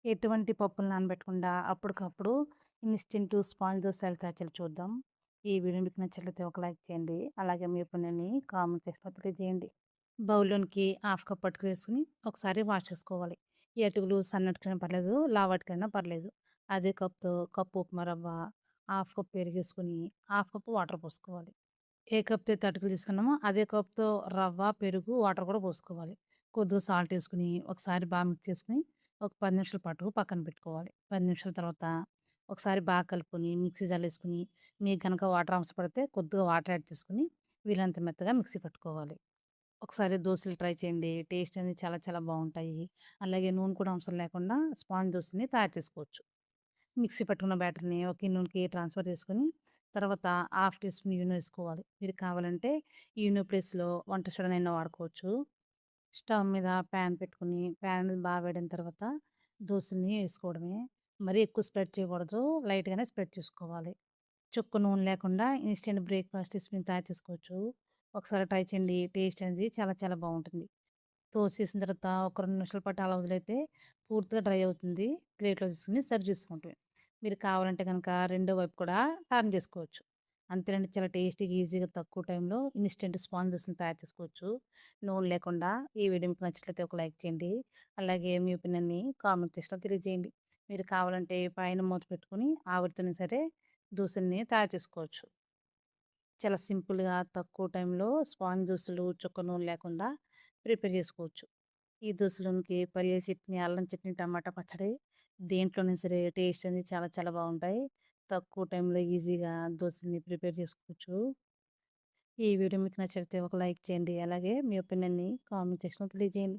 ఎటువంటి పప్పులు నానబెట్టకుండా అప్పటికప్పుడు ఇన్‌స్టంట్ స్పాంజ్ దోస ఎలా తయారు చేయాలో చూద్దాం. ఈ వీడియో మీకు నచ్చినట్లయితే ఒక లైక్ చేయండి. అలాగే మీ ఒపీనియన్‌ని కామెంట్ సెక్షన్‌లో తెలియజేయండి. బౌల్‌లోనికి హాఫ్ కప్ అటుకులు వేసుకొని ఒకసారి వాష్ చేసుకోవాలి. ఈ అటుకులు సన్న అటుకులైనా పర్లేదు, లావు అటుకులైనా పర్లేదు. అదే కప్‌తో cup upma rava, half cup పెరుగేసుకొని, హాఫ్ కప్ వాటర్ పోసుకోవాలి. ఏ కప్‌తో అయితే అటుకులు తీసుకున్నామో అదే కప్‌తో రవ్వ, పెరుగు, వాటర్ కూడా పోసుకోవాలి. కొద్దిగా సాల్ట్ ఏసుకొని ఒకసారి బాగా మిక్స్ చేసుకొని ఒక 10 నిమిషాల పాటు పక్కన పెట్టుకోవాలి. 10 నిమిషాల తర్వాత ఒకసారి బాగా కలుపుకొని మిక్సీ జార్‌లో మీకు గనక వాటర్ అవసరం పడితే కొద్దిగా వాటర్ యాడ్ చేసుకొని వీలైనంత మెత్తగా మిక్సీ పట్టుకోవాలి. ఒకసారి దోసలు ట్రై చేయండి. టేస్ట్ అనేది చాలా చాలా బావుంటాయి. అలాగే నూనె కూడా అవసరం లేకుండా స్పాంజ్ దోసని తయారు చేసుకోవచ్చు. మిక్సీ పట్టుకున్న బ్యాటర్‌ని ఒక గిన్నెలోకి ట్రాన్స్‌ఫర్ చేసుకొని, తర్వాత హాఫ్ టీ స్పూన్ ఈనో ఏసుకోవాలి. మీరు కావాలంటే ఈనో ప్లేస్‌లో వంట సోడానైనా వాడుకోవచ్చు. స్టవ్ మీద ప్యాన్ పెట్టుకొని, ప్యాన్ అనేది బాగా వేడైన తర్వాత దోసల్ని ఏసుకోవడమే. మరీ ఎక్కువ స్ప్రెడ్ చేయకూడదు. లైట్‌గానే స్ప్రెడ్ చేసుకోవాలి. చుక్క నూనె లేకుండా ఇన్‌స్టంట్ బ్రేక్‌ఫాస్ట్ రెసిపీని తయారు చేసుకోవచ్చు. ఒకసారి ట్రై చేయండి. టేస్ట్ అనేది చాలా చాలా బావుంటుంది. తోసేసిన తర్వాత ఒక 2 నిమిషాల పాటు అలా వదిలేస్తే పూర్తిగా డ్రై అవుతుంది. ప్లేట్‌లో తీసుకొని సర్వ్ చేసుకుంటమే. మీరు కావాలంటే గనక రెండో వైపు కూడా టర్న్ చేసుకోవచ్చు. అంతేనండి, చాలా టేస్టీగా, ఈజీగా తక్కువ టైంలో ఇన్‌స్టంట్ స్పాంజ్ దోసని తయారు చేసుకోవచ్చు. నూనె లేకుండా. ఈ వీడియో మీకు నచ్చినట్లయితే ఒక లైక్ చేయండి. అలాగే మీ ఒపీనియన్‌ని కామెంట్ సెక్షన్‌లో తెలియజేయండి. మీరు కావాలంటే పైన మూత పెట్టుకొని ఆవిరితోనే సరే దోసల్ని తయారు చేసుకోవచ్చు. చాలా సింపుల్‌గా తక్కువ టైంలో స్పాంజ్ దోసలు చుక్క నూనె లేకుండా ప్రిపేర్ చేసుకోవచ్చు. ఈ దోసలోనికి పల్లీల చట్నీ, అల్లం చట్నీ, టమాటా పచ్చడి దేంట్లోనైనా సరే టేస్ట్ అనేది చాలా చాలా బావుంటాయి. తక్కువ టైంలో ఈజీగా దోసల్ని ప్రిపేర్ చేసుకోవచ్చు. ఈ వీడియో మీకు నచ్చితే ఒక లైక్ చేయండి. అలాగే మీ ఒపీనియన్‌ని కామెంట్ సెక్షన్‌లో తెలియజేయండి.